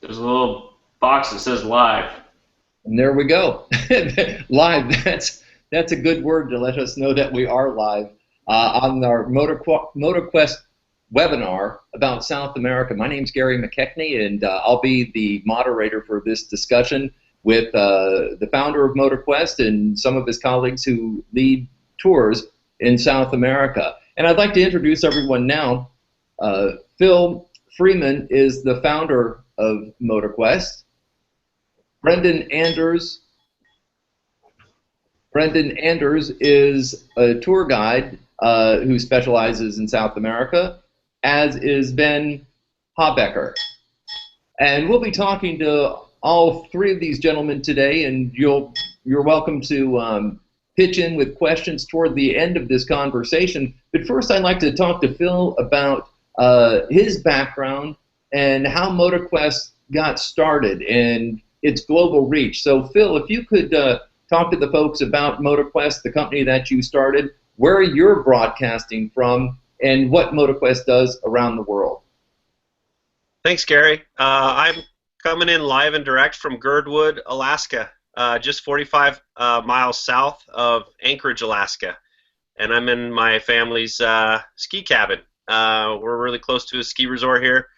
There's a little box that says live. And there we go. Live. That's a good word to let us know that we are live on our MotoQuest webinar about South America. My name's Gary McKechnie, and I'll be the moderator for this discussion with the founder of MotoQuest and some of his colleagues who lead tours in South America. And I'd like to introduce everyone now. Phil Freeman is the founder of MotoQuest. Brenden Anders is a tour guide who specializes in South America, as is Ben Habecker. And we'll be talking to all three of these gentlemen today, and you're welcome to pitch in with questions toward the end of this conversation. But first, I'd like to talk to Phil about his background and how MotoQuest got started and its global reach. So, Phil, if you could talk to the folks about MotoQuest, the company that you started, where you're broadcasting from, and what MotoQuest does around the world. Thanks, Gary. I'm coming in live and direct from Girdwood, Alaska, just 45 miles south of Anchorage, Alaska. And I'm in my family's ski cabin. We're really close to a ski resort here.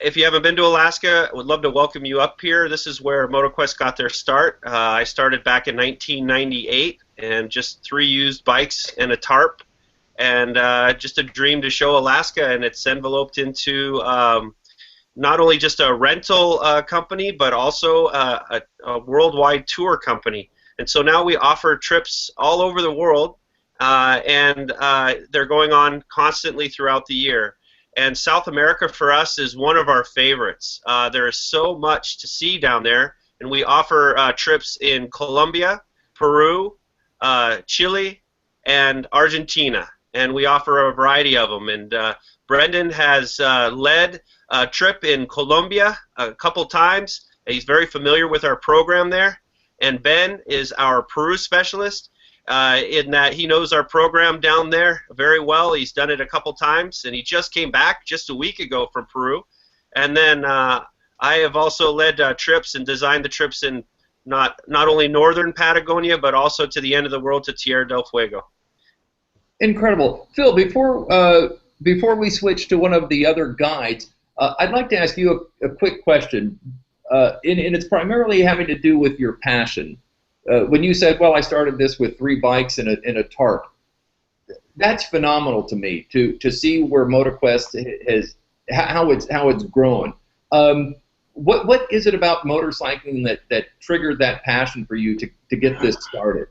If you haven't been to Alaska, I would love to welcome you up here. This is where MotoQuest got their start. I started back in 1998, and just 3 used bikes and a tarp, and just a dream to show Alaska, and it's enveloped into not only just a rental company, but also a worldwide tour company. And so now we offer trips all over the world, and they're going on constantly throughout the year. And South America for us is one of our favorites. There is so much to see down there, and we offer trips in Colombia, Peru, Chile, and Argentina, and we offer a variety of them. And Brenden has led a trip in Colombia a couple times. He's very familiar with our program there. And Ben is our Peru specialist, in that he knows our program down there very well. He's done it a couple times, and he just came back just a week ago from Peru. And then I have also led trips and designed the trips in not only northern Patagonia, but also to the end of the world, to Tierra del Fuego. Incredible. Phil, before we switch to one of the other guides, I'd like to ask you a quick question, and it's primarily having to do with your passion. When you said, well, I started this with 3 bikes and a tarp, that's phenomenal to me, to see where MotoQuest has, how it's grown. What is it about motorcycling that triggered that passion for you to get this started?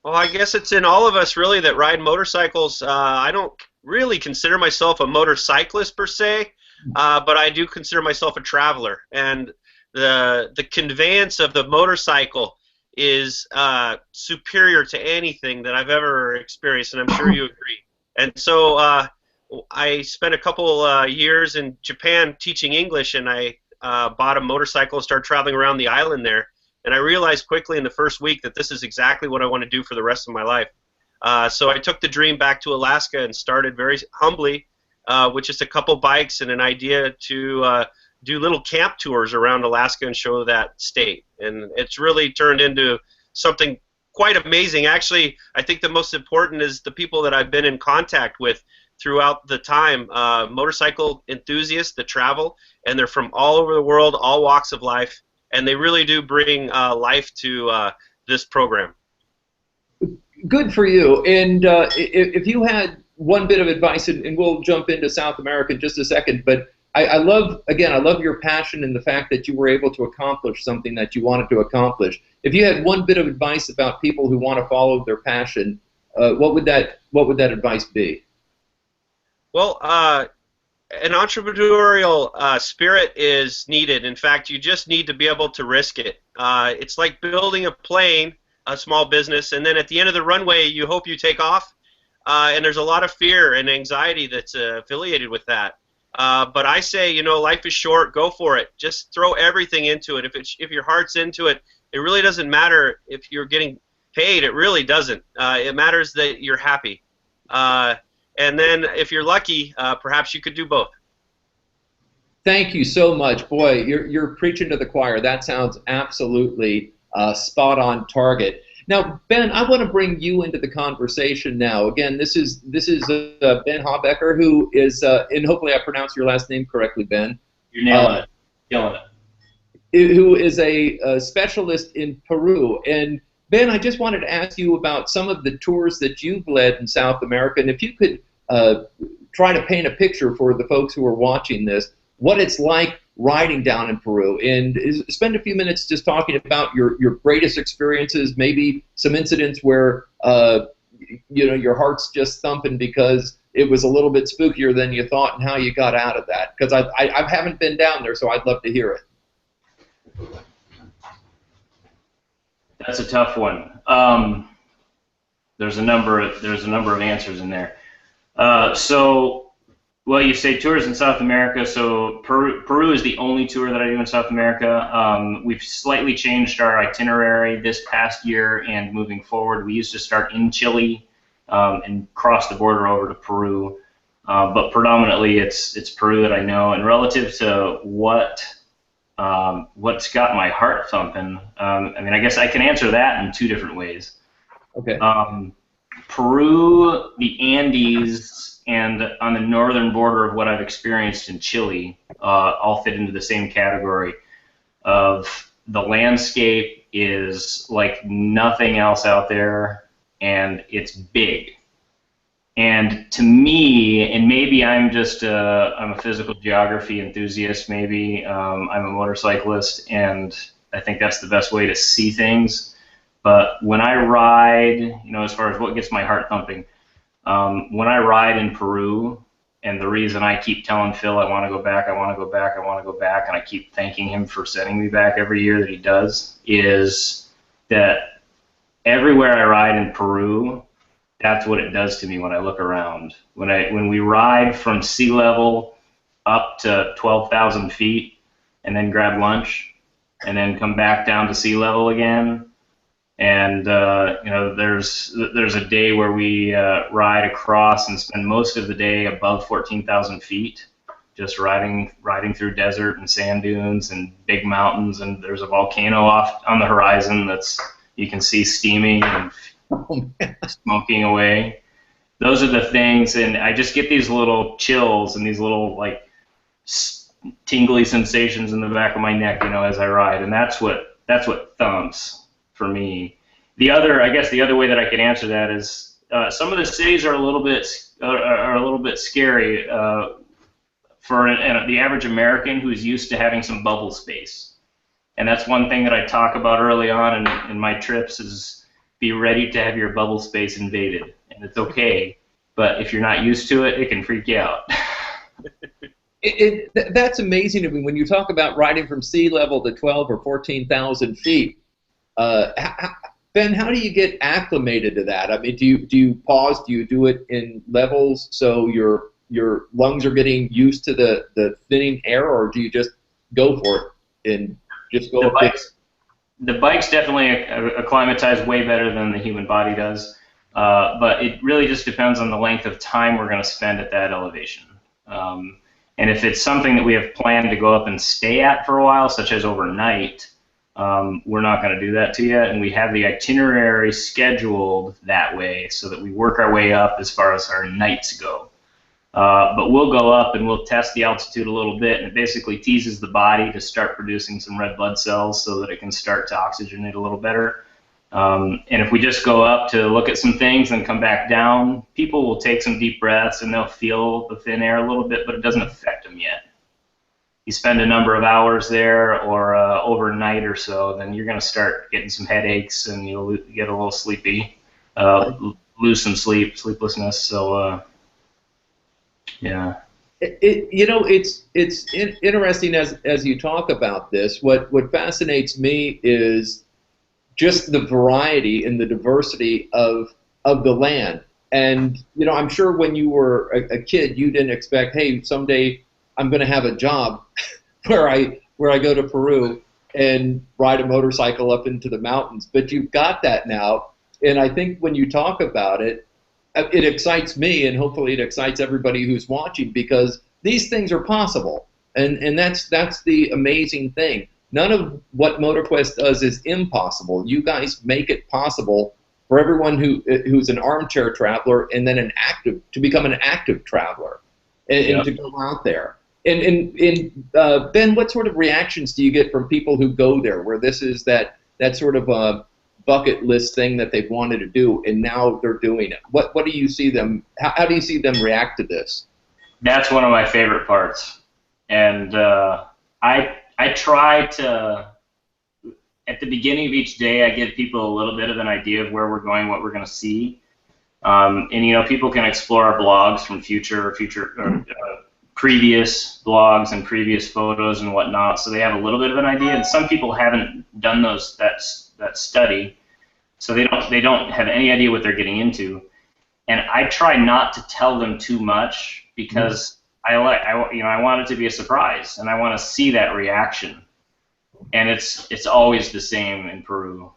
Well, I guess it's in all of us, really, that ride motorcycles. I don't really consider myself a motorcyclist per se, but I do consider myself a traveler. And the conveyance of the motorcycle is superior to anything that I've ever experienced, and I'm sure you agree. And so I spent a couple years in Japan teaching English, and I bought a motorcycle and started traveling around the island there. And I realized quickly in the first week that this is exactly what I want to do for the rest of my life. So I took the dream back to Alaska and started very humbly with just a couple bikes and an idea to do little camp tours around Alaska and show that state. And it's really turned into something quite amazing. Actually, I think the most important is the people that I've been in contact with throughout the time, motorcycle enthusiasts that travel, and they're from all over the world, all walks of life, and they really do bring life to this program. Good for you. And if you had one bit of advice, and we'll jump into South America in just a second, but I love your passion and the fact that you were able to accomplish something that you wanted to accomplish. If you had one bit of advice about people who want to follow their passion, what would that advice be? Well, an entrepreneurial spirit is needed. In fact, you just need to be able to risk it. It's like building a plane, a small business, and then at the end of the runway, you hope you take off. And there's a lot of fear and anxiety that's affiliated with that. But I say, you know, life is short. Go for it. Just throw everything into it. If your heart's into it, it really doesn't matter if you're getting paid. It really doesn't. It matters that you're happy. And then if you're lucky, perhaps you could do both. Thank you so much. Boy, you're preaching to the choir. That sounds absolutely spot on target. Now, Ben, I want to bring you into the conversation now. Again, this is Ben Habecker, who is, and hopefully I pronounced your last name correctly, Ben. You're nailing it. Killing it. Who is a specialist in Peru. And Ben, I just wanted to ask you about some of the tours that you've led in South America, and if you could try to paint a picture for the folks who are watching this, what it's like riding down in Peru, and spend a few minutes just talking about your greatest experiences, maybe some incidents where your heart's just thumping because it was a little bit spookier than you thought, and how you got out of that. Because I haven't been down there, so I'd love to hear it. That's a tough one. There's a number of answers in there. Well, you say tours in South America. So Peru is the only tour that I do in South America. We've slightly changed our itinerary this past year, and moving forward, we used to start in Chile and cross the border over to Peru. But predominantly, it's Peru that I know. And relative to what's got my heart thumping, I mean, I guess I can answer that in two different ways. Okay. Peru, the Andes, and on the northern border of what I've experienced in Chile, all fit into the same category of the landscape is like nothing else out there, and it's big. And to me, and maybe I'm just I'm a physical geography enthusiast, maybe I'm a motorcyclist, and I think that's the best way to see things. But when I ride, as far as what gets my heart thumping, when I ride in Peru, and the reason I keep telling Phil I want to go back, I want to go back, I want to go back, and I keep thanking him for sending me back every year that he does, is that everywhere I ride in Peru, that's what it does to me when I look around. When we ride from sea level up to 12,000 feet, and then grab lunch, and then come back down to sea level again. And there's a day where we ride across and spend most of the day above 14,000 feet, just riding through desert and sand dunes and big mountains. And there's a volcano off on the horizon that's you can see steaming and smoking away. Those are the things, and I just get these little chills and these little like tingly sensations in the back of my neck, as I ride, and that's what thumps for me. I guess the other way that I could answer that is some of the cities are a little bit scary for the average American who's used to having some bubble space, and that's one thing that I talk about early on in my trips is be ready to have your bubble space invaded, and it's okay, but if you're not used to it, it can freak you out. That's amazing to me when you talk about riding from sea level to 12 or 14,000 feet. Ben, how do you get acclimated to that? I mean, do you pause? Do you do it in levels so your lungs are getting used to the thinning air, or do you just go for it and just go? The bikes definitely acclimatize way better than the human body does, but it really just depends on the length of time we're going to spend at that elevation. And if it's something that we have planned to go up and stay at for a while, such as overnight, we're not going to do that to you, and we have the itinerary scheduled that way so that we work our way up as far as our nights go. But we'll go up and we'll test the altitude a little bit, and it basically teases the body to start producing some red blood cells so that it can start to oxygenate a little better. And if we just go up to look at some things and come back down, people will take some deep breaths and they'll feel the thin air a little bit, but it doesn't affect them yet. You spend a number of hours there or overnight or so, then you're going to start getting some headaches and you'll get a little sleepy, lose some sleeplessness. So, yeah. It's interesting as you talk about this. What fascinates me is just the variety and the diversity of the land. And I'm sure when you were a kid, you didn't expect, hey, someday I'm going to have a job where I go to Peru and ride a motorcycle up into the mountains. But you've got that now, and I think when you talk about it, it excites me, and hopefully it excites everybody who's watching, because these things are possible. and that's the amazing thing. None of what MotoQuest does is impossible. You guys make it possible for everyone who's an armchair traveler and then to become an active traveler and to go out there. And Ben, what sort of reactions do you get from people who go there, where this is that sort of a bucket list thing that they've wanted to do, and now they're doing it? What do you see them? How do you see them react to this? That's one of my favorite parts, and I try to, at the beginning of each day, I give people a little bit of an idea of where we're going, what we're going to see. And, you know, people can explore our blogs from previous blogs and previous photos and whatnot, so they have a little bit of an idea. And some people haven't done that study, so they don't have any idea what they're getting into. And I try not to tell them too much because I want it to be a surprise, and I want to see that reaction. And it's always the same in Peru.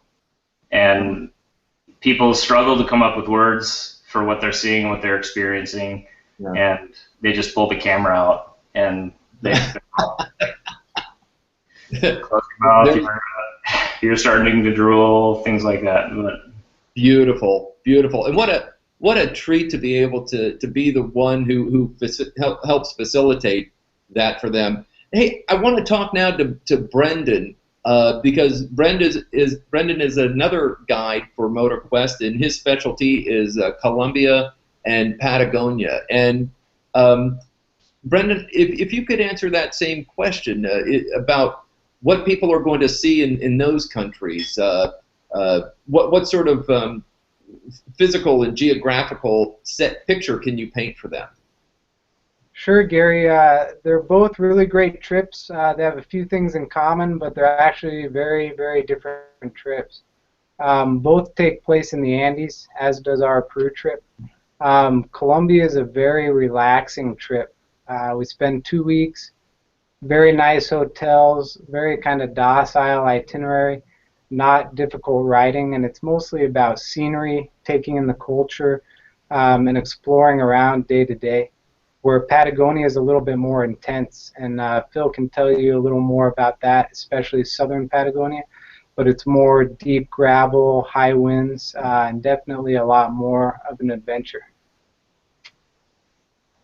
And people struggle to come up with words for what they're seeing, what they're experiencing, and they just pull the camera out and they close your mouth, you're starting to drool, things like that. But beautiful, beautiful. And what a treat to be able to be the one who helps facilitate that for them. Hey, I want to talk now to Brenden, because Brenden is another guide for MotoQuest, and his specialty is Colombia and Patagonia. And Brenden, if you could answer that same question about what people are going to see in those countries, what sort of physical and geographical set picture can you paint for them? Sure, Gary. They're both really great trips. They have a few things in common, but they're actually very, very different trips. Both take place in the Andes, as does our Peru trip. Colombia is a very relaxing trip. We spend 2 weeks, very nice hotels, very kind of docile itinerary, not difficult riding, and it's mostly about scenery, taking in the culture, and exploring around day to day. Where Patagonia is a little bit more intense, and Phil can tell you a little more about that, especially southern Patagonia, but it's more deep gravel, high winds, and definitely a lot more of an adventure.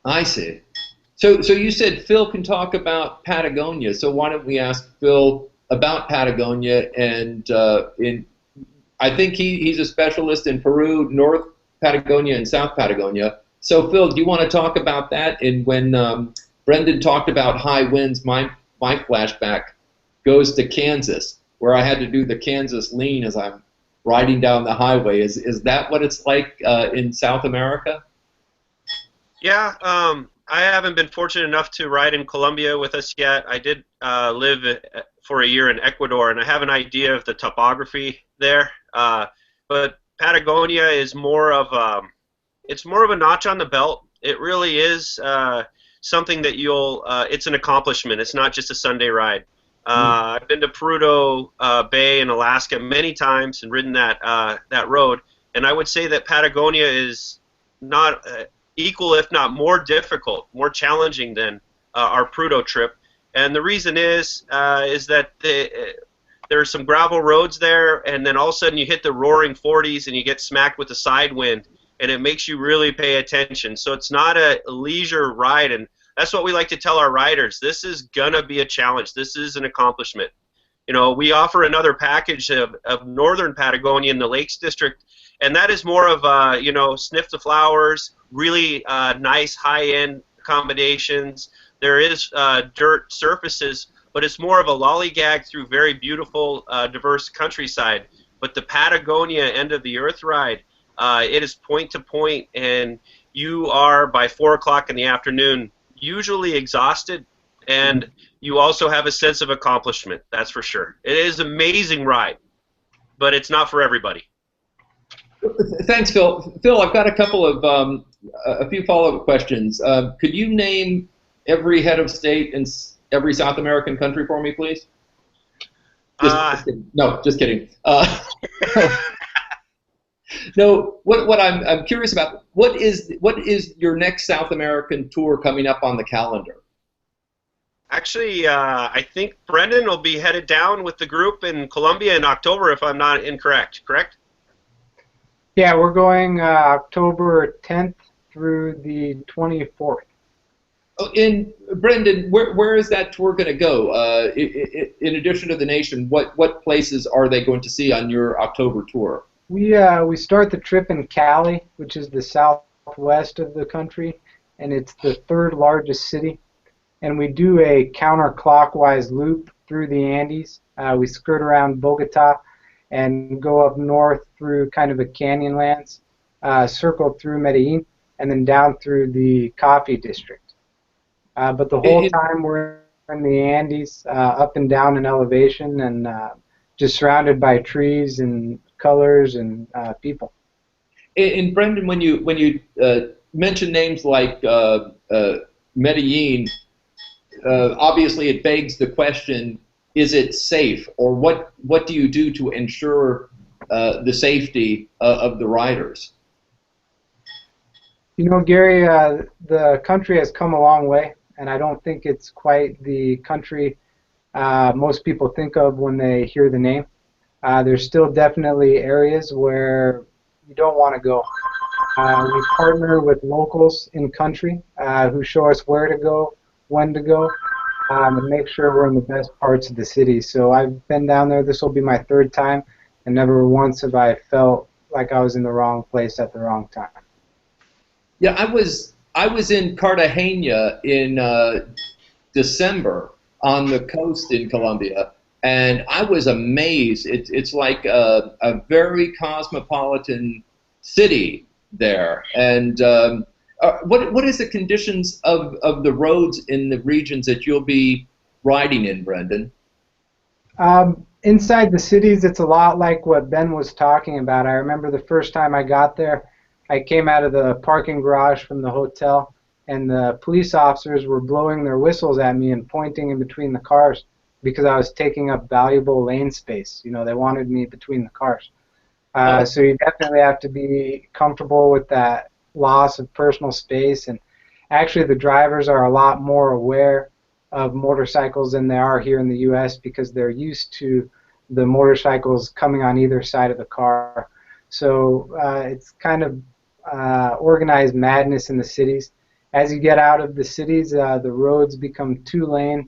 I see. So you said Phil can talk about Patagonia, so why don't we ask Phil about Patagonia? And I think he's a specialist in Peru, North Patagonia and South Patagonia. So Phil, do you want to talk about that? And when Brenden talked about high winds, my flashback goes to Kansas, where I had to do the Kansas lean as I'm riding down the highway. Is that what it's like in South America? Yeah, I haven't been fortunate enough to ride in Colombia with us yet. I did live for a year in Ecuador, and I have an idea of the topography there. But Patagonia is more of a notch on the belt. It really is something that it's an accomplishment. It's not just a Sunday ride. I've been to Perudo Bay in Alaska many times and ridden that road, and I would say that Patagonia is not equal, if not more difficult, more challenging than our Perudo trip. And the reason is that there are some gravel roads there, and then all of a sudden you hit the roaring 40s and you get smacked with a side wind, and it makes you really pay attention. So it's not a leisure ride, and that's what we like to tell our riders. This is gonna be a challenge. This is an accomplishment. You know, we offer another package of northern Patagonia in the Lakes District, and that is more of sniff the flowers, really nice high-end accommodations. There is dirt surfaces, but it's more of a lollygag through very beautiful, diverse countryside. But the Patagonia end of the earth ride, it is point to point, and you are, by 4 o'clock in the afternoon, usually exhausted, and you also have a sense of accomplishment, that's for sure. It is an amazing ride, but it's not for everybody. Thanks, Phil. Phil, I've got a couple of a few follow-up questions. Could you name every head of state in every South American country for me, please? Just kidding. No, just kidding. No, what I'm curious about, what is your next South American tour coming up on the calendar? Actually, I think Brenden will be headed down with the group in Colombia in October, if I'm not incorrect. Correct? Yeah, we're going October 10th through the 24th. Oh, and Brenden, where is that tour going to go? In addition to the nation, what places are they going to see on your October tour? We start the trip in Cali, which is the southwest of the country, and it's the third largest city. And we do a counterclockwise loop through the Andes. We skirt around Bogota and go up north through kind of a canyonlands, circle through Medellin, and then down through the coffee district. But the whole time we're in the Andes, up and down in elevation, and just surrounded by trees and colors and people. And Brenden, when you mention names like Medellin, obviously it begs the question: is it safe, or what do you do to ensure the safety of the riders? You know, Gary, the country has come a long way, and I don't think it's quite the country most people think of when they hear the name. There's still definitely areas where you don't want to go. We partner with locals in country who show us where to go, when to go, and make sure we're in the best parts of the city. So I've been down there. This will be my third time, and never once have I felt like I was in the wrong place at the wrong time. Yeah, I was in Cartagena in December on the coast in Colombia, and I was amazed. It's like a very cosmopolitan city there. And what is the conditions of the roads in the regions that you'll be riding in, Brenden? Inside the cities, it's a lot like what Ben was talking about. I remember the first time I got there, I came out of the parking garage from the hotel, and the police officers were blowing their whistles at me and pointing in between the cars because I was taking up valuable lane space. You know, they wanted me between the cars. So you definitely have to be comfortable with that loss of personal space. And actually, the drivers are a lot more aware of motorcycles than they are here in the U.S. because they're used to the motorcycles coming on either side of the car. So it's kind of organized madness in the cities. As you get out of the cities, the roads become two-lane.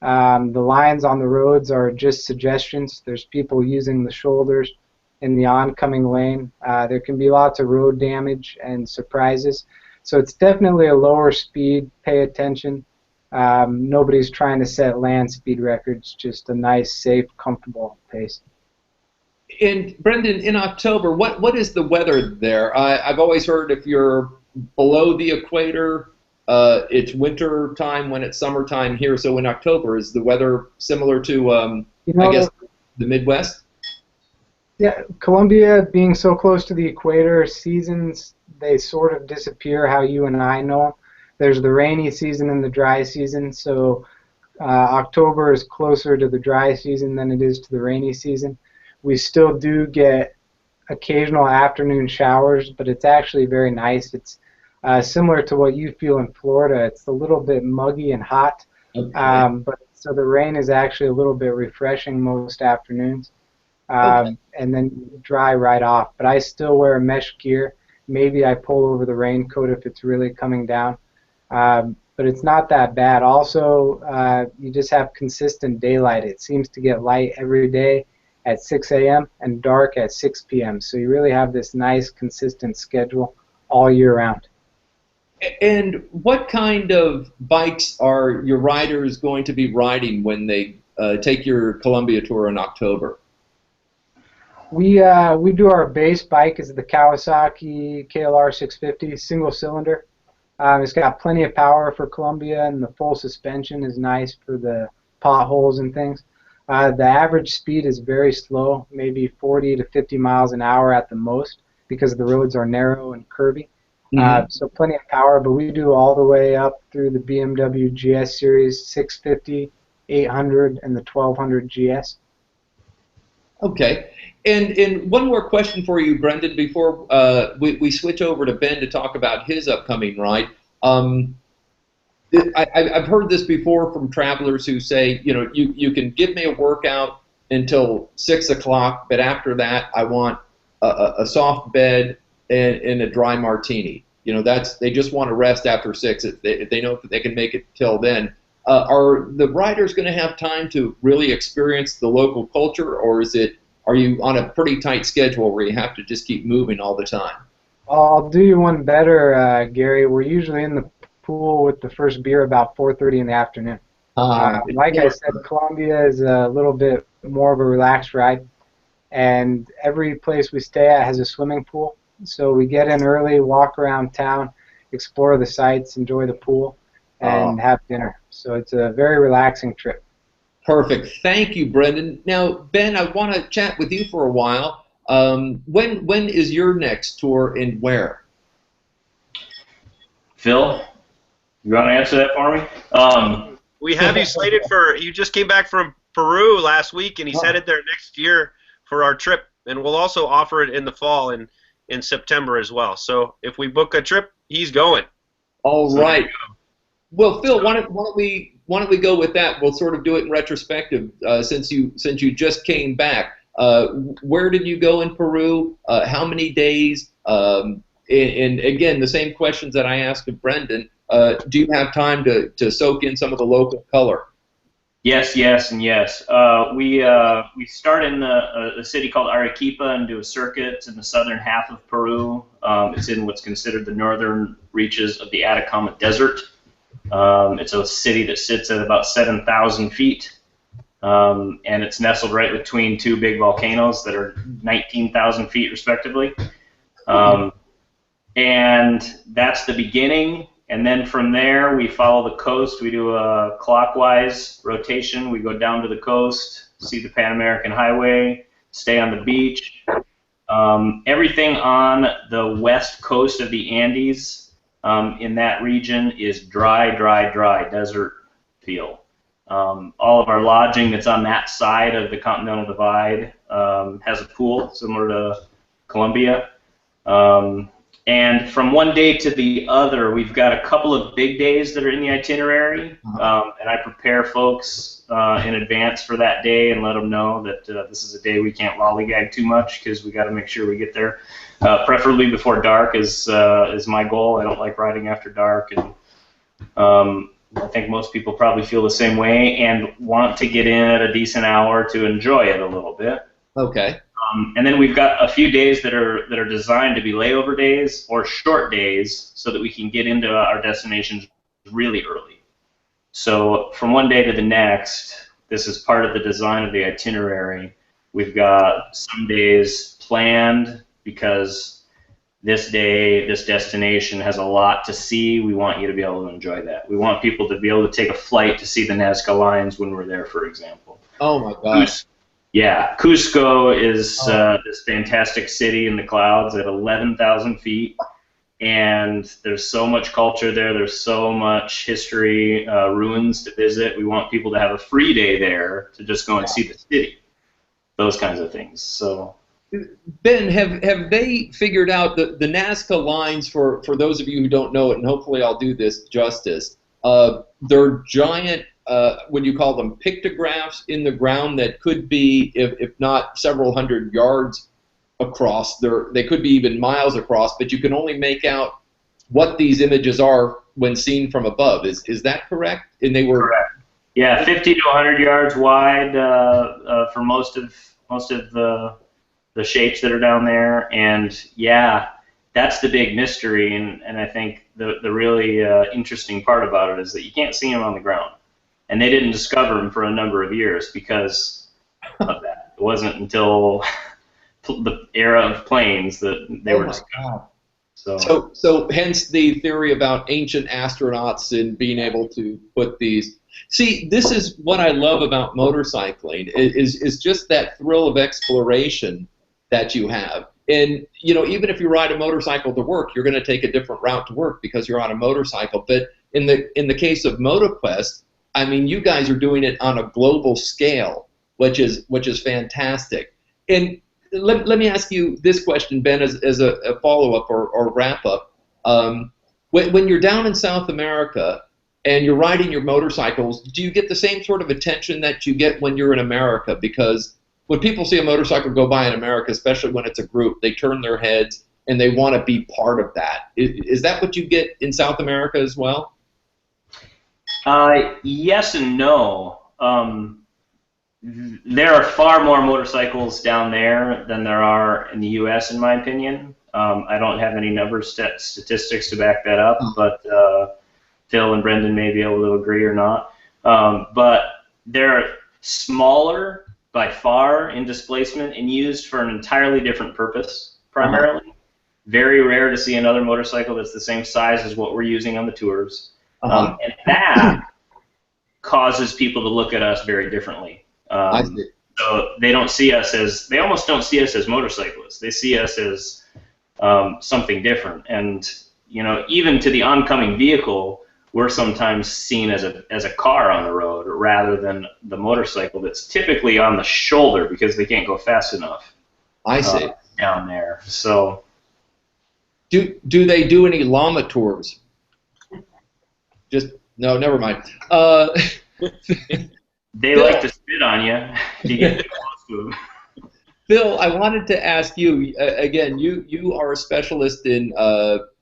The lines on the roads are just suggestions. There's people using the shoulders in the oncoming lane. There can be lots of road damage and surprises. So it's definitely a lower speed. Pay attention. Nobody's trying to set land speed records, just a nice, safe, comfortable pace. And Brenden, in October, what is the weather there? I've always heard if you're below the equator, it's winter time when it's summertime here. So in October, is the weather similar to, I guess, the Midwest? Yeah, Colombia being so close to the equator, seasons, they sort of disappear how you and I know them. There's the rainy season and the dry season, so October is closer to the dry season than it is to the rainy season. We still do get occasional afternoon showers, but it's actually very nice. It's similar to what you feel in Florida. It's a little bit muggy and hot, Okay. but so the rain is actually a little bit refreshing most afternoons. And then dry right off. But I still wear mesh gear. Maybe I pull over the raincoat if it's really coming down. But it's not that bad. Also, you just have consistent daylight. It seems to get light every day at 6 a.m. and dark at 6 p.m. So you really have this nice, consistent schedule all year round. And what kind of bikes are your riders going to be riding when they take your Colombia tour in October? We do our base bike is the Kawasaki KLR 650 single cylinder. It's got plenty of power for Colombia, and the full suspension is nice for the potholes and things. The average speed is very slow, maybe 40 to 50 miles an hour at the most, because the roads are narrow and curvy. So plenty of power, but we do all the way up through the BMW GS Series 650, 800, and the 1200 GS. Okay. And one more question for you, Brenden, before we switch over to Ben to talk about his upcoming ride. I've heard this before from travelers who say, you can give me a workout until 6 o'clock, but after that I want a soft bed and a dry martini. They just want to rest after 6 if they know that they can make it till then. Are the riders going to have time to really experience the local culture, or are you on a pretty tight schedule where you have to just keep moving all the time? I'll do you one better, Gary. We're usually in the pool with the first beer about 4:30 in the afternoon. Like I said, Colombia is a little bit more of a relaxed ride, and every place we stay at has a swimming pool. So we get in early, walk around town, explore the sights, enjoy the pool, and have dinner. So it's a very relaxing trip. Perfect. Thank you, Brenden. Now, Ben, I want to chat with you for a while. When is your next tour and where? Phil, you want to answer that for me? We have you slated you just came back from Peru last week, and he's headed there next year for our trip, and we'll also offer it in the fall in September as well. So if we book a trip, he's going. All right. Well, Phil, why don't we go with that? We'll sort of do it in retrospective since you just came back. Where did you go in Peru? How many days? And again, the same questions that I asked of Brenden. Do you have time to soak in some of the local color? Yes, and yes. We start in a city called Arequipa and do a circuit. It's in the southern half of Peru. It's in what's considered the northern reaches of the Atacama Desert. It's a city that sits at about 7,000 feet, and it's nestled right between two big volcanoes that are 19,000 feet respectively. And that's the beginning. And then from there, we follow the coast. We do a clockwise rotation. We go down to the coast, see the Pan American Highway, stay on the beach. Everything on the west coast of the Andes in that region is dry desert feel. All of our lodging that's on that side of the Continental Divide has a pool similar to Colombia. And from one day to the other, we've got a couple of big days that are in the itinerary, and I prepare folks in advance for that day and let them know that this is a day we can't lollygag too much because we got to make sure we get there, preferably before dark is my goal. I don't like riding after dark, and I think most people probably feel the same way and want to get in at a decent hour to enjoy it a little bit. Okay. And then we've got a few days that are designed to be layover days or short days so that we can get into our destinations really early. So from one day to the next, this is part of the design of the itinerary. We've got some days planned because this day, this destination has a lot to see. We want you to be able to enjoy that. We want people to be able to take a flight to see the Nazca Lines when we're there, for example. Oh, my gosh. Yeah, Cusco is this fantastic city in the clouds at 11,000 feet, and there's so much culture there. There's so much history, ruins to visit. We want people to have a free day there to just go and see the city, those kinds of things. So, Ben, have they figured out the Nazca Lines, for those of you who don't know it, and hopefully I'll do this justice, they're giant, would you call them pictographs in the ground that could be, if not several hundred yards across, they could be even miles across, but you can only make out what these images are when seen from above. Is that correct? And they were correct. Yeah, 50 to 100 yards wide for most of the shapes that are down there, and yeah, that's the big mystery, and I think the really interesting part about it is that you can't see them on the ground. And they didn't discover them for a number of years because of that. It wasn't until the era of planes that they were discovered. So hence the theory about ancient astronauts and being able to put these. See, this is what I love about motorcycling is just that thrill of exploration that you have. And even if you ride a motorcycle to work, you're going to take a different route to work because you're on a motorcycle. But in the case of MotoQuest, I mean, you guys are doing it on a global scale, which is fantastic. And let me ask you this question, Ben, as a follow-up or wrap-up. When you're down in South America and you're riding your motorcycles, do you get the same sort of attention that you get when you're in America? Because when people see a motorcycle go by in America, especially when it's a group, they turn their heads and they want to be part of that. Is that what you get in South America as well? Yes and no. There are far more motorcycles down there than there are in the U.S., in my opinion. I don't have any statistics to back that up, but Phil and Brenden may be able to agree or not. But they're smaller by far in displacement and used for an entirely different purpose, primarily. Very rare to see another motorcycle that's the same size as what we're using on the tours. And that causes people to look at us very differently. So they don't see us as, they almost don't see us as motorcyclists. They see us as something different. And, you know, even to the oncoming vehicle, we're sometimes seen as a car on the road rather than the motorcycle that's typically on the shoulder because they can't go fast enough. I see. Down there. So do they do any llama tours? Just no, never mind. They like to spit on you if you get too close to them. Phil, I wanted to ask you again. You are a specialist in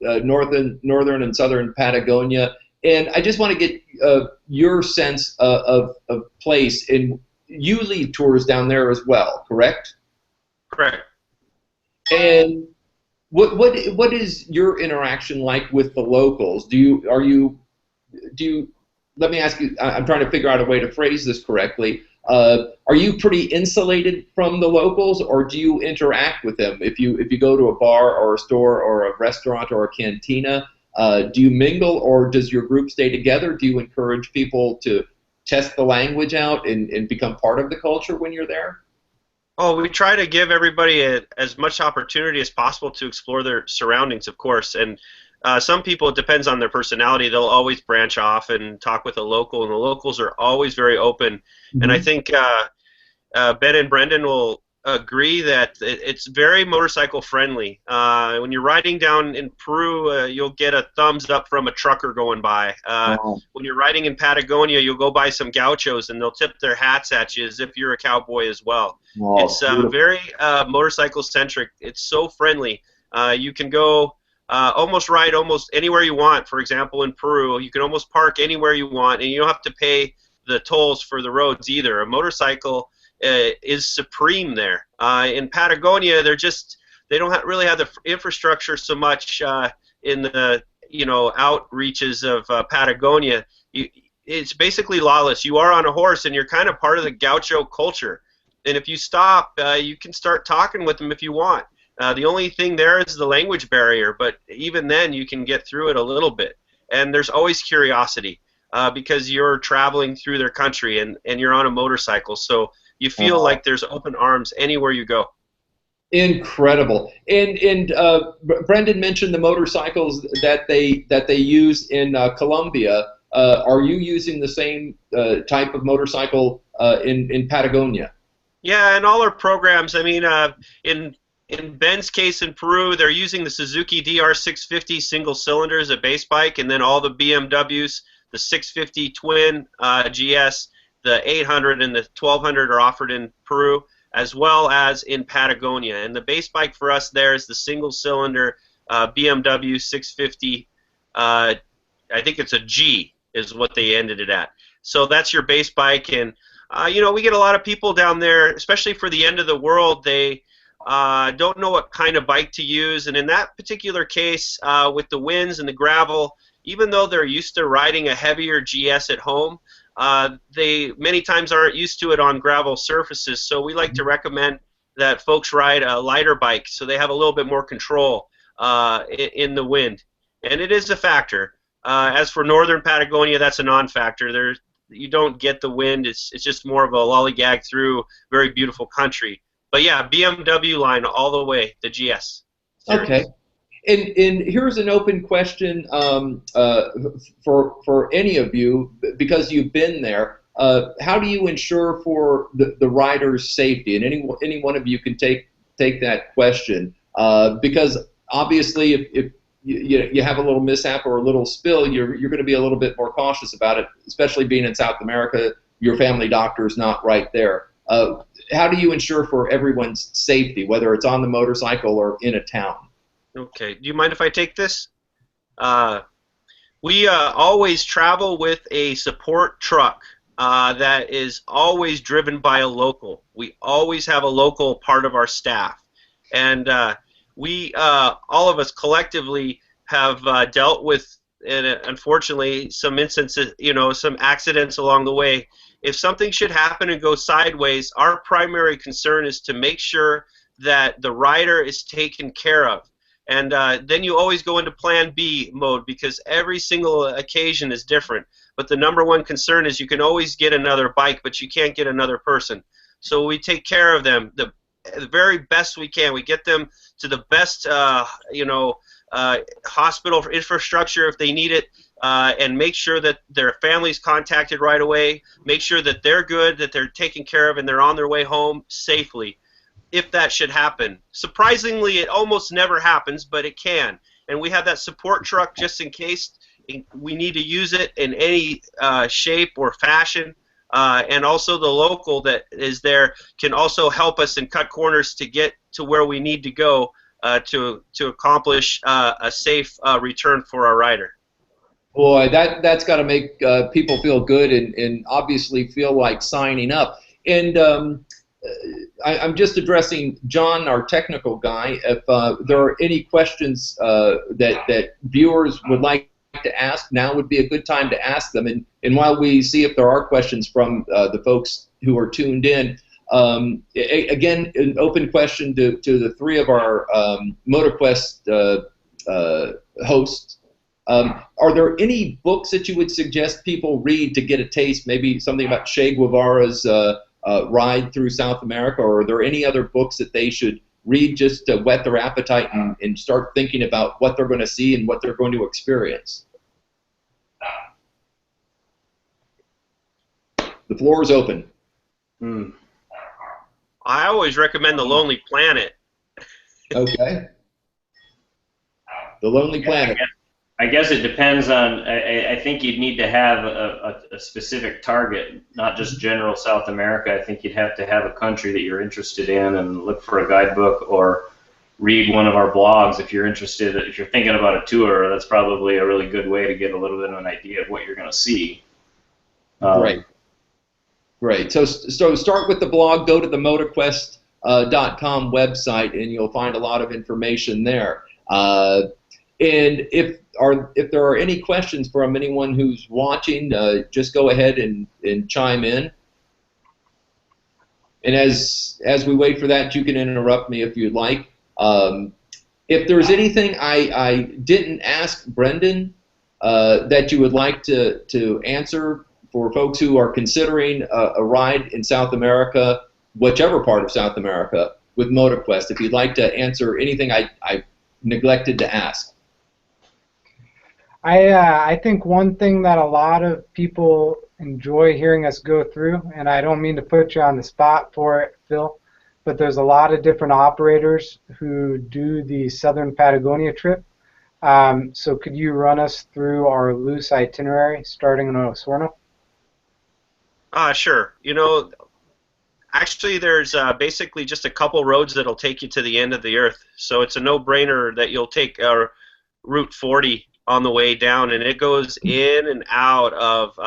northern and southern Patagonia, and I just want to get your sense of place. And you lead tours down there as well, correct? Correct. And what is your interaction like with the locals? Let me ask you, I'm trying to figure out a way to phrase this correctly. Are you pretty insulated from the locals, or do you interact with them? If you go to a bar or a store or a restaurant or a cantina, do you mingle, or does your group stay together? Do you encourage people to test the language out and become part of the culture when you're there? Oh, we try to give everybody as much opportunity as possible to explore their surroundings, of course. And some people, it depends on their personality, they'll always branch off and talk with a local, and the locals are always very open. Mm-hmm. And I think Ben and Brenden will agree that it's very motorcycle friendly. When you're riding down in Peru, you'll get a thumbs up from a trucker going by. When you're riding in Patagonia, you'll go by some gauchos and they'll tip their hats at you as if you're a cowboy as well. Wow, it's very motorcycle centric. It's so friendly. You can go ride almost anywhere you want. For example, in Peru, you can almost park anywhere you want, and you don't have to pay the tolls for the roads either. A motorcycle is supreme there. In Patagonia, they don't really have the infrastructure so much in the outreaches of Patagonia. It's basically lawless. You are on a horse, and you're kind of part of the gaucho culture. And if you stop, you can start talking with them if you want. The only thing there is the language barrier, but even then you can get through it a little bit. And there's always curiosity because you're traveling through their country and you're on a motorcycle, so you feel like there's open arms anywhere you go. Incredible. And Brenden mentioned the motorcycles that they use in Colombia. Are you using the same type of motorcycle in Patagonia? Yeah, in all our programs. I mean, in Ben's case in Peru, they're using the Suzuki DR650 single cylinder as a base bike, and then all the BMWs, the 650 twin GS, the 800 and the 1200 are offered in Peru, as well as in Patagonia. And the base bike for us there is the single cylinder BMW 650. I think it's a G is what they ended it at. So that's your base bike, and we get a lot of people down there, especially for the end of the world. They don't know what kind of bike to use, and in that particular case, with the winds and the gravel, even though they're used to riding a heavier GS at home, they many times aren't used to it on gravel surfaces. So we like to recommend that folks ride a lighter bike so they have a little bit more control in the wind, and it is a factor. As for northern Patagonia, that's a non-factor. You don't get the wind. It's just more of a lollygag through very beautiful country. But yeah, BMW line all the way, the GS series. Okay, and here's an open question for any of you, because you've been there. How do you ensure for the rider's safety? And any one of you can take that question, because obviously if you have a little mishap or a little spill, you're going to be a little bit more cautious about it, especially being in South America. Your family doctor is not right there. How do you ensure for everyone's safety, whether it's on the motorcycle or in a town? Okay. Do you mind if I take this? We always travel with a support truck that is always driven by a local. We always have a local part of our staff. And we, all of us collectively, have dealt with, unfortunately, some instances, some accidents along the way. If something should happen and go sideways, our primary concern is to make sure that the rider is taken care of. And then you always go into Plan B mode because every single occasion is different. But the number one concern is you can always get another bike, but you can't get another person. So we take care of them the very best we can. We get them to the best, hospital infrastructure if they need it, and make sure that their family's contacted right away. Make sure that they're good, that they're taken care of, and they're on their way home safely. If that should happen. Surprisingly, it almost never happens, but it can. And we have that support truck just in case we need to use it in any shape or fashion. And also the local that is there can also help us and cut corners to get to where we need to go to accomplish a safe return for our rider. Boy, that's got to make people feel good and obviously feel like signing up. And I'm just addressing John, our technical guy. If there are any questions that viewers would like to ask, now would be a good time to ask them. And while we see if there are questions from the folks who are tuned in, again, an open question to the three of our MotoQuest hosts. Are there any books that you would suggest people read to get a taste, maybe something about Che Guevara's ride through South America, or are there any other books that they should read just to whet their appetite and start thinking about what they're going to see and what they're going to experience? The floor is open. I always recommend The Lonely Planet. Okay. The Lonely Planet. I guess it depends on, I think you'd need to have a specific target, not just general South America. I think you'd have to have a country that you're interested in and look for a guidebook or read one of our blogs if you're interested. If you're thinking about a tour, that's probably a really good way to get a little bit of an idea of what you're going to see. Right. So start with the blog, go to the MotoQuest.com website, and you'll find a lot of information there. And if there are any questions from anyone who's watching, just go ahead and chime in. And as we wait for that, you can interrupt me if you'd like. If there's anything I didn't ask Brenden that you would like to answer for folks who are considering a ride in South America, whichever part of South America, with MotoQuest, if you'd like to answer anything I neglected to ask. I think one thing that a lot of people enjoy hearing us go through, and I don't mean to put you on the spot for it, Phil, but there's a lot of different operators who do the Southern Patagonia trip. So could you run us through our loose itinerary starting in Osorno? Sure. Actually, there's basically just a couple roads that'll take you to the end of the earth. So it's a no-brainer that you'll take Route 40 on the way down, and it goes in and out of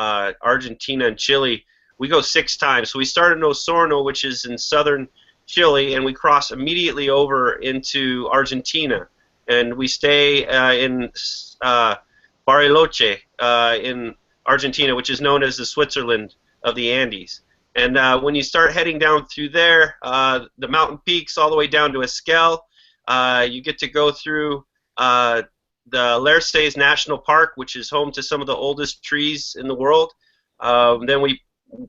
Argentina and Chile. We go 6 times. So we start in Osorno, which is in southern Chile, and we cross immediately over into Argentina. And we stay in Bariloche in Argentina, which is known as the Switzerland of the Andes. And when you start heading down through there, the mountain peaks all the way down to Esquel, you get to go through the Lerces National Park, which is home to some of the oldest trees in the world. Then we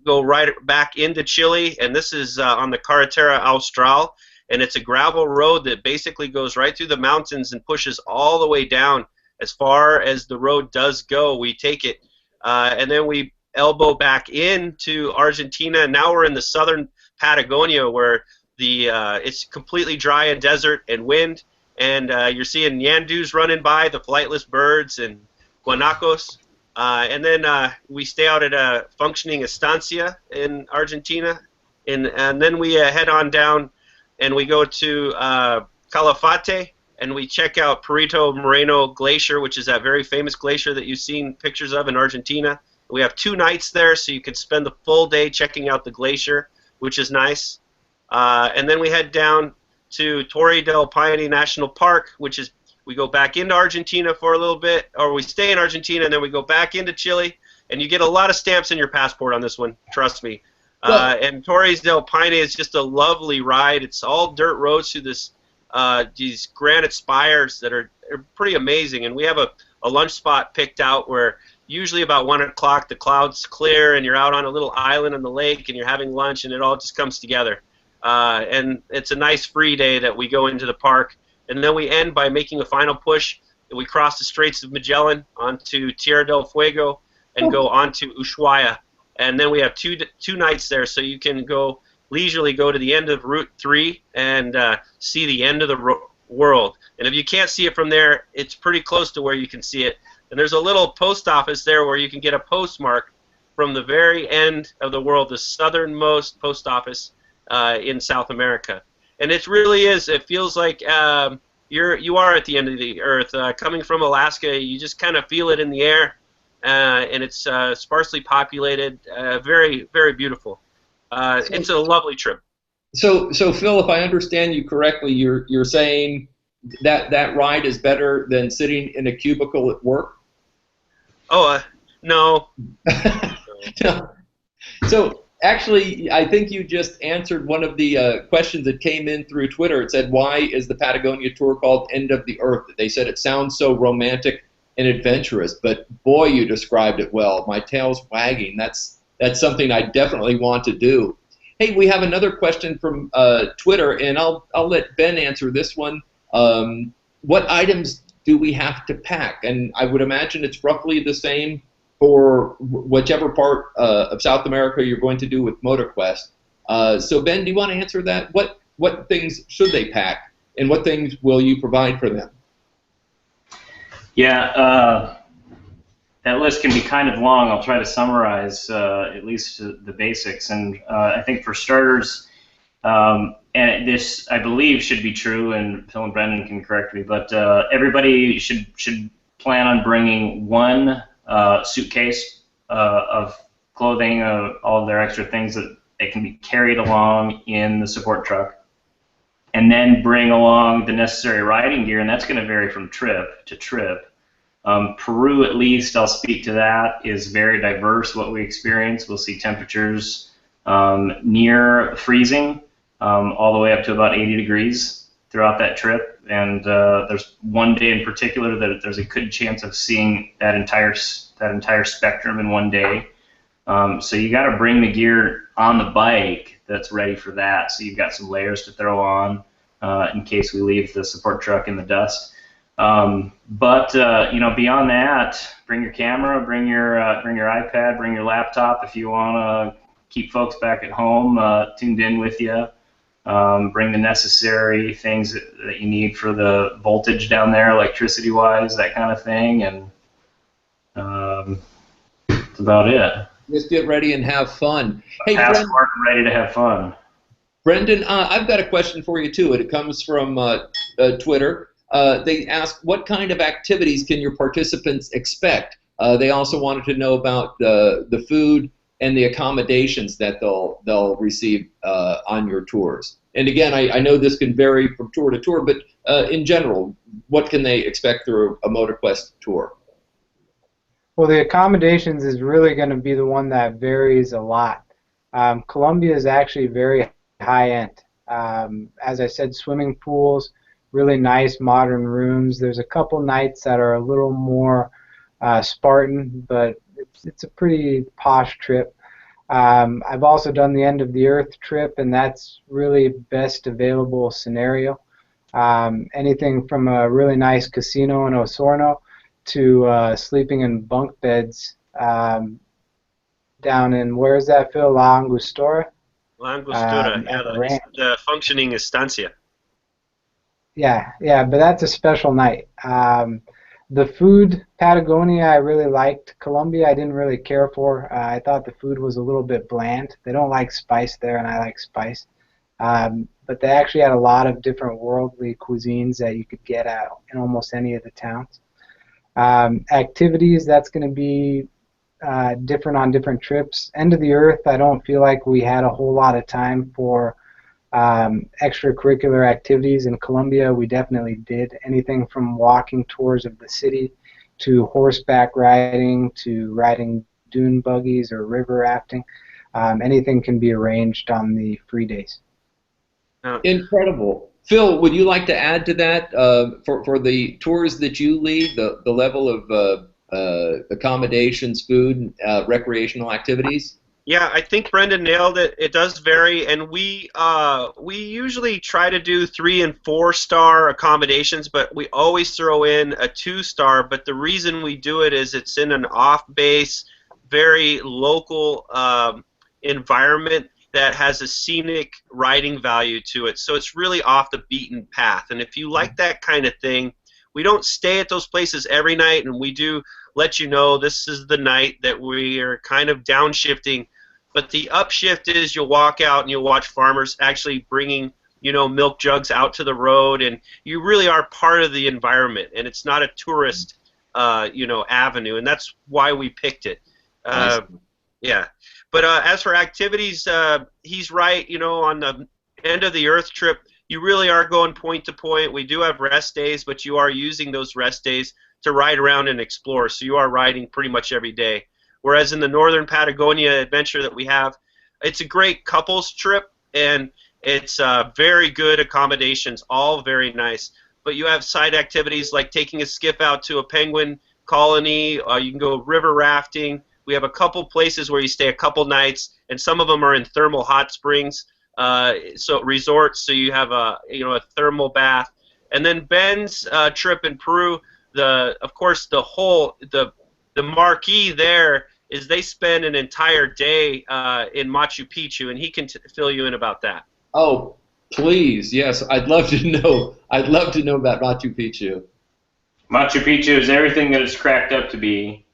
go right back into Chile, and this is on the Carretera Austral, and it's a gravel road that basically goes right through the mountains and pushes all the way down as far as the road does go. We take it, and then we elbow back into Argentina. Now we're in the southern Patagonia, where it's completely dry and desert and wind, and you're seeing yandus running by, the flightless birds, and guanacos. And then we stay out at a functioning estancia in Argentina, and then we head on down, and we go to Calafate, and we check out Perito Moreno Glacier, which is that very famous glacier that you've seen pictures of in Argentina. We have 2 nights there, so you can spend the full day checking out the glacier, which is nice. And then we head down to Torre del Paine National Park, which is, we go back into Argentina for a little bit, or we stay in Argentina, and then we go back into Chile, and you get a lot of stamps in your passport on this one, trust me. And Torre del Paine is just a lovely ride. It's all dirt roads through this these granite spires that are pretty amazing, and we have a lunch spot picked out where usually about 1 o'clock the clouds clear and you're out on a little island on the lake and you're having lunch, and it all just comes together. And it's a nice free day that we go into the park, and then we end by making a final push. We cross the Straits of Magellan onto Tierra del Fuego and go onto Ushuaia, and then we have two nights there, so you can go leisurely go to the end of Route 3 and see the end of the world. And if you can't see it from there, it's pretty close to where you can see it. And there's a little post office there where you can get a postmark from the very end of the world, the southernmost post office in South America. And it really is, it feels like you are at the end of the earth. Coming from Alaska, you just kind of feel it in the air, and it's sparsely populated, very, very beautiful. It's a lovely trip. So Phil, if I understand you correctly, you're saying that ride is better than sitting in a cubicle at work? Oh, no. No. So actually, I think you just answered one of the questions that came in through Twitter. It said, why is the Patagonia tour called End of the Earth? They said it sounds so romantic and adventurous, but boy, you described it well. My tail's wagging. That's something I definitely want to do. Hey, we have another question from Twitter, and I'll let Ben answer this one. What items do we have to pack? And I would imagine it's roughly the same for whichever part of South America you're going to do with MotoQuest. So Ben, do you want to answer that? What things should they pack, and what things will you provide for them? Yeah, that list can be kind of long. I'll try to summarize at least the basics. And I think for starters, and this I believe should be true, and Phil and Brenden can correct me, but everybody should plan on bringing one suitcase of clothing, all of their extra things that they can be carried along in the support truck, and then bring along the necessary riding gear, and that's going to vary from trip to trip. Peru, at least, I'll speak to that, is very diverse what we experience. We'll see temperatures near freezing, all the way up to about 80 degrees throughout that trip. And there's one day in particular that there's a good chance of seeing that entire spectrum in one day. So you got to bring the gear on the bike that's ready for that. So you've got some layers to throw on in case we leave the support truck in the dust. But you know, beyond that, bring your camera, bring your iPad, bring your laptop if you want to keep folks back at home tuned in with you. Bring the necessary things that you need for the voltage down there, electricity-wise, that kind of thing, and that's about it. Just get ready and have fun. Hey, passport ready to have fun. Brenden, I've got a question for you too, and it comes from Twitter. They ask, what kind of activities can your participants expect? They also wanted to know about the food and the accommodations that they'll receive on your tours. And again, I know this can vary from tour to tour, but in general, what can they expect through a MotoQuest tour? Well, the accommodations is really going to be the one that varies a lot. Colombia is actually very high-end. As I said, swimming pools, really nice modern rooms. There's a couple nights that are a little more Spartan, but it's a pretty posh trip. I've also done the End of the Earth trip, and that's really best available scenario. Anything from a really nice casino in Osorno to sleeping in bunk beds down in, where is that, Phil? La Angostura? La Angostura, yeah, the functioning estancia. yeah, but that's a special night. The food, Patagonia, I really liked. Colombia, I didn't really care for. I thought the food was a little bit bland. They don't like spice there, and I like spice. But they actually had a lot of different worldly cuisines that you could get at in almost any of the towns. Activities, that's going to be different on different trips. End of the Earth, I don't feel like we had a whole lot of time for extracurricular activities. In Colombia, we definitely did anything from walking tours of the city to horseback riding to riding dune buggies or river rafting. Anything can be arranged on the free days. Incredible. Phil, would you like to add to that for the tours that you lead, the level of accommodations, food, recreational activities? Yeah, I think Brenden nailed it. It does vary, and we usually try to do 3- and 4-star accommodations, but we always throw in a 2-star. But the reason we do it is it's in an off-base, very local environment that has a scenic riding value to it. So it's really off the beaten path. And if you like that kind of thing, we don't stay at those places every night, and we do let you know this is the night that we are kind of downshifting. But the upshift is you'll walk out and you'll watch farmers actually bringing, milk jugs out to the road, and you really are part of the environment, and it's not a tourist, avenue, and that's why we picked it. Yeah. But as for activities, he's right. On the end of the Earth trip, you really are going point to point. We do have rest days, but you are using those rest days to ride around and explore. So you are riding pretty much every day. Whereas in the northern Patagonia adventure that we have, it's a great couples trip, and it's very good accommodations, all very nice. But you have side activities like taking a skiff out to a penguin colony. You can go river rafting. We have a couple places where you stay a couple nights, and some of them are in thermal hot springs, so resorts. So you have a thermal bath. And then Ben's trip in Peru, of course the marquee there is they spend an entire day in Machu Picchu, and he can fill you in about that. Oh, please, yes, I'd love to know. I'd love to know about Machu Picchu. Machu Picchu is everything that it's cracked up to be,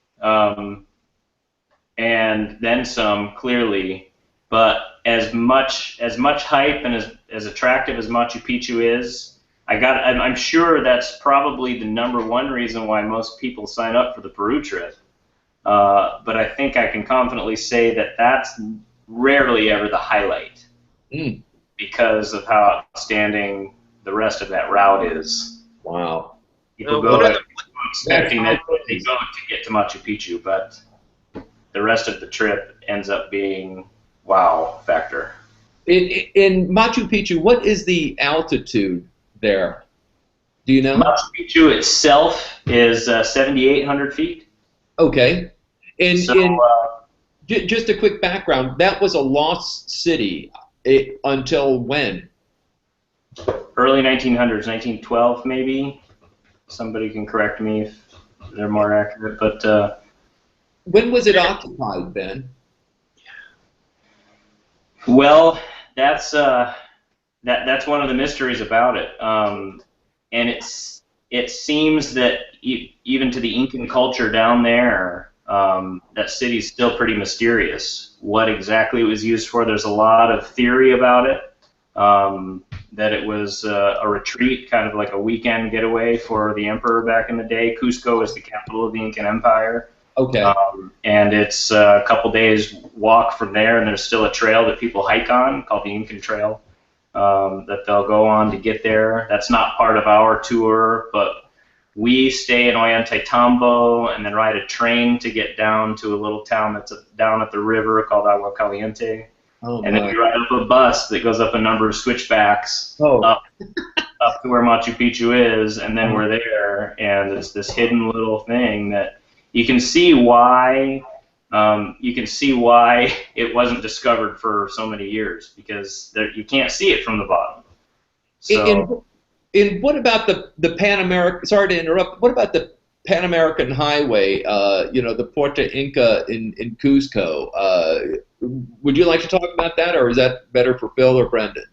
and then some, clearly. But as much hype and as attractive as Machu Picchu is, I'm sure that's probably the #1 reason why most people sign up for the Peru trip. But I think I can confidently say that that's rarely ever the highlight because of how outstanding the rest of that route is. Wow. People go expecting that they go to get to Machu Picchu, but the rest of the trip ends up being wow factor. In Machu Picchu, what is the altitude there? Do you know? Machu Picchu itself is 7,800 feet. Okay. So, just a quick background, that was a lost city until when? Early 1900s, 1912 maybe. Somebody can correct me if they're more accurate. But when was it occupied, Ben? Well, that's one of the mysteries about it. And it seems that even to the Incan culture down there, that city's still pretty mysterious. What exactly it was used for, there's a lot of theory about it. That it was a retreat, kind of like a weekend getaway for the emperor back in the day. Cusco is the capital of the Incan Empire. Okay. And it's a couple days walk from there, and there's still a trail that people hike on called the Incan Trail that they'll go on to get there. That's not part of our tour, but we stay in Ollantaytambo and then ride a train to get down to a little town that's down at the river called Agua Caliente. Oh, and then we ride up a bus that goes up a number of switchbacks up to where Machu Picchu is, and then we're there, and it's this hidden little thing that you can see why it wasn't discovered for so many years, because you can't see it from the bottom. So, and what about the Pan American? Sorry to interrupt. What about the Pan American Highway? The Puerto Inca in Cusco. Would you like to talk about that, or is that better for Phil or Brenden?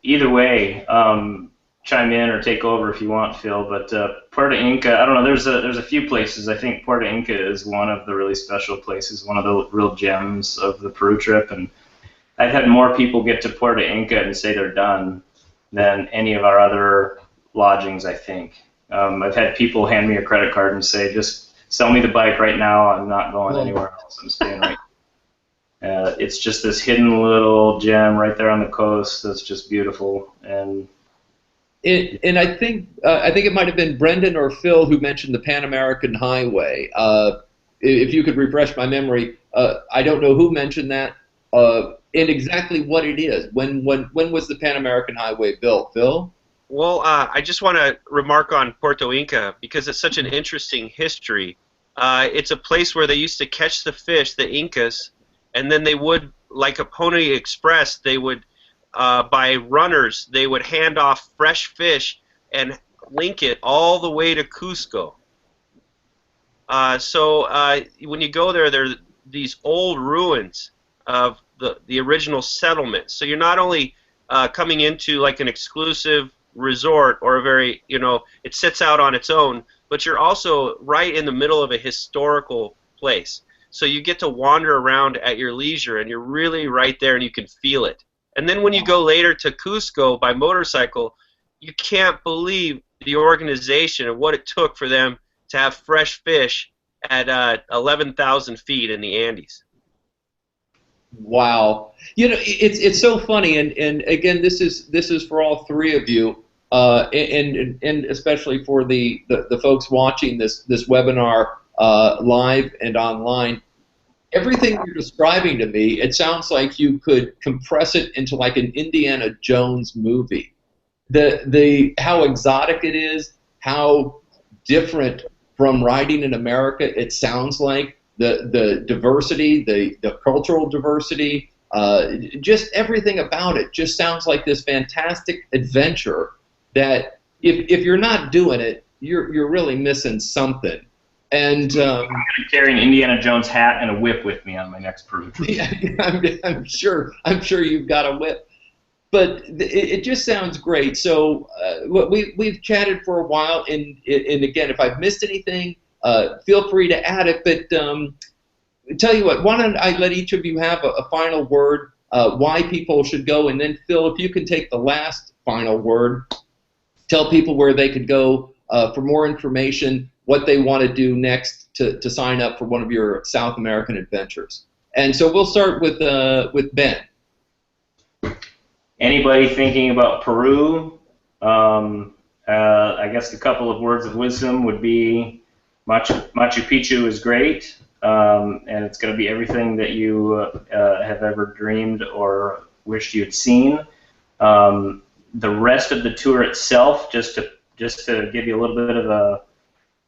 Either way, chime in or take over if you want, Phil. But Puerto Inca, I don't know. There's a few places. I think Puerto Inca is one of the really special places, one of the real gems of the Peru trip. And I've had more people get to Puerto Inca and say they're done than any of our other lodgings, I think. I've had people hand me a credit card and say, just sell me the bike right now. I'm not going anywhere else. I'm staying right. It's just this hidden little gem right there on the coast that's just beautiful. And I think it might have been Brenden or Phil who mentioned the Pan American Highway. If you could refresh my memory, I don't know who mentioned that and exactly what it is. When was the Pan American Highway built, Phil? Well, I just want to remark on Puerto Inca because it's such an interesting history. It's a place where they used to catch the fish, the Incas, and then they would, like a Pony Express, they would, by runners, they would hand off fresh fish and link it all the way to Cusco. So when you go there, there are these old ruins of the original settlement. So you're not only coming into like an exclusive resort or a very, it sits out on its own, but you're also right in the middle of a historical place. So you get to wander around at your leisure, and you're really right there, and you can feel it. And then when you go later to Cusco by motorcycle, you can't believe the organization and what it took for them to have fresh fish at 11,000 feet in the Andes. Wow, it's so funny, and again, this is for all three of you, and especially for the folks watching this webinar live and online. Everything you're describing to me, it sounds like you could compress it into like an Indiana Jones movie. How exotic it is, how different from riding in America it sounds like. The diversity, the cultural diversity, just everything about it just sounds like this fantastic adventure that if you're not doing it, you're really missing something. And I'm going to carry an Indiana Jones hat and a whip with me on my next Peru trip. Yeah, I'm sure you've got a whip. But it just sounds great. So we've chatted for a while, and again, if I've missed anything, feel free to add it, but tell you what, why don't I let each of you have a final word, why people should go, and then Phil, if you can take the last final word, tell people where they could go for more information, what they want to do next to sign up for one of your South American adventures. And so we'll start with Ben. Anybody thinking about Peru, I guess a couple of words of wisdom would be Machu Picchu is great, and it's going to be everything that you have ever dreamed or wished you'd seen. The rest of the tour itself, just to give you a little bit of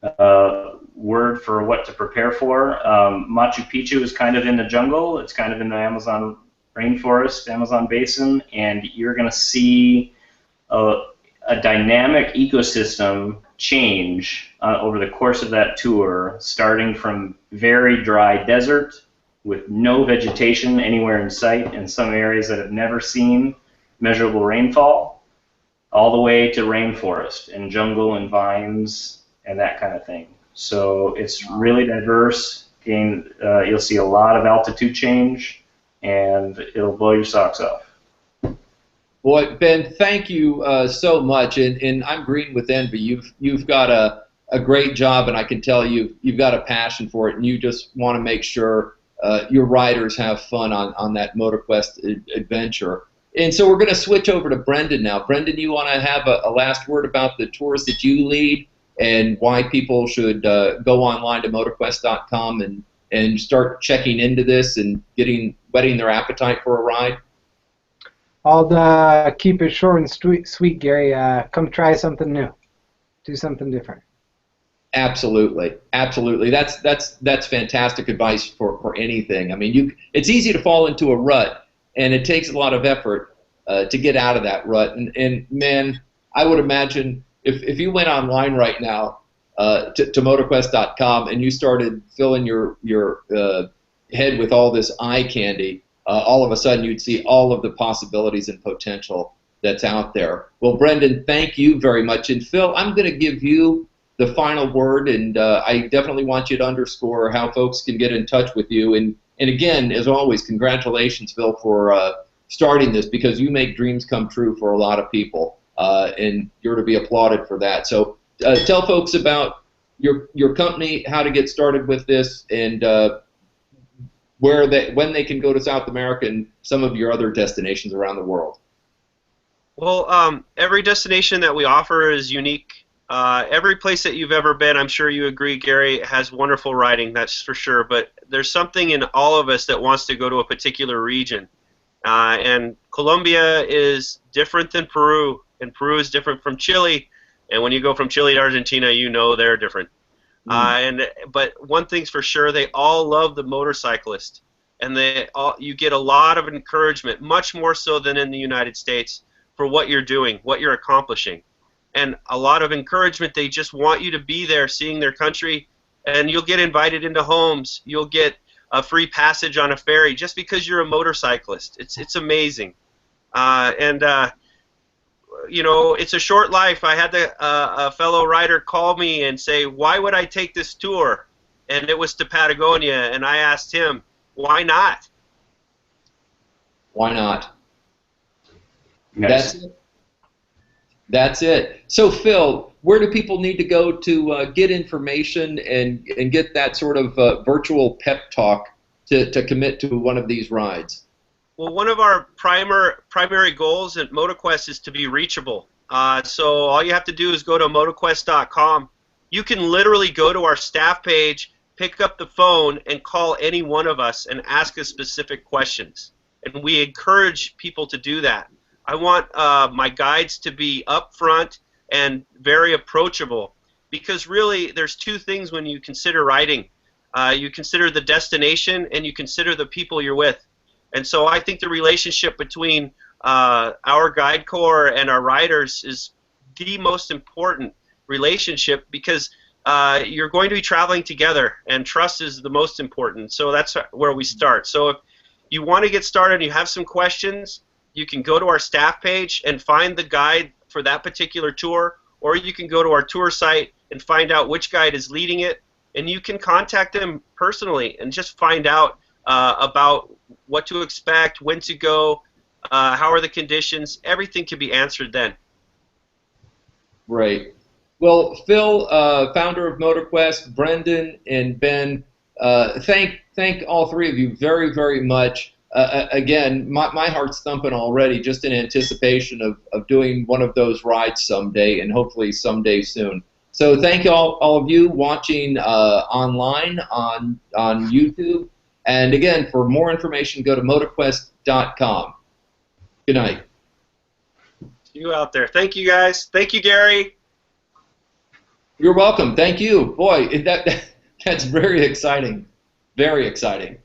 a word for what to prepare for, Machu Picchu is kind of in the jungle. It's kind of in the Amazon rainforest, Amazon basin, and you're going to see a dynamic ecosystem change over the course of that tour, starting from very dry desert with no vegetation anywhere in sight in some areas that have never seen measurable rainfall, all the way to rainforest and jungle and vines and that kind of thing. So it's really diverse. You'll see a lot of altitude change, and it'll blow your socks off. Boy, Ben, thank you so much, and I'm green with envy. You've got a great job, and I can tell you've got a passion for it, and you just want to make sure your riders have fun on that MotoQuest adventure. And so we're going to switch over to Brenden now. Brenden, you want to have a last word about the tours that you lead and why people should go online to MotoQuest.com and start checking into this and whetting their appetite for a ride? I'll keep it short and sweet, Gary. Come try something new. Do something different. Absolutely, absolutely. That's fantastic advice for anything. I mean, it's easy to fall into a rut, and it takes a lot of effort to get out of that rut. And man, I would imagine if you went online right now to MotoQuest.com and you started filling your head with all this eye candy, all of a sudden you'd see all of the possibilities and potential that's out there. Well, Brenden, thank you very much. And Phil, I'm going to give you the final word, and I definitely want you to underscore how folks can get in touch with you. And again, as always, congratulations, Phil, for starting this, because you make dreams come true for a lot of people, and you're to be applauded for that. So tell folks about your company, how to get started with this, and when they can go to South America and some of your other destinations around the world. Well, every destination that we offer is unique. Every place that you've ever been, I'm sure you agree, Gary, has wonderful riding, that's for sure, but there's something in all of us that wants to go to a particular region. And Colombia is different than Peru, and Peru is different from Chile, and when you go from Chile to Argentina, you know they're different. But one thing's for sure, they all love the motorcyclist, and you get a lot of encouragement, much more so than in the United States, for what you're doing, what you're accomplishing. And a lot of encouragement. They just want you to be there, seeing their country, and you'll get invited into homes. You'll get a free passage on a ferry just because you're a motorcyclist. It's amazing. You know, it's a short life. I had a fellow rider call me and say, why would I take this tour? And it was to Patagonia, and I asked him, why not? Why not? Nice. That's it. So, Phil, where do people need to go to get information and get that sort of virtual pep talk to commit to one of these rides? Well, one of our primary goals at MotoQuest is to be reachable. So all you have to do is go to MotoQuest.com. You can literally go to our staff page, pick up the phone, and call any one of us and ask us specific questions. And we encourage people to do that. I want my guides to be upfront and very approachable, because really there's two things when you consider riding. You consider the destination and you consider the people you're with. And so I think the relationship between our guide corps and our riders is the most important relationship, because you're going to be traveling together, and trust is the most important. So that's where we start. So if you want to get started and you have some questions, you can go to our staff page and find the guide for that particular tour, or you can go to our tour site and find out which guide is leading it, and you can contact them personally and just find out about what to expect, when to go, how are the conditions. Everything can be answered then. Right. Well, Phil, founder of MotoQuest, Brenden, and Ben, thank all three of you very, very much. Again, my heart's thumping already just in anticipation of doing one of those rides someday, and hopefully someday soon. So thank you all of you watching online on YouTube. And again, for more information, go to MotoQuest.com. Good night. See you out there. Thank you, guys. Thank you, Gary. You're welcome. Thank you. Boy, that's very exciting. Very exciting.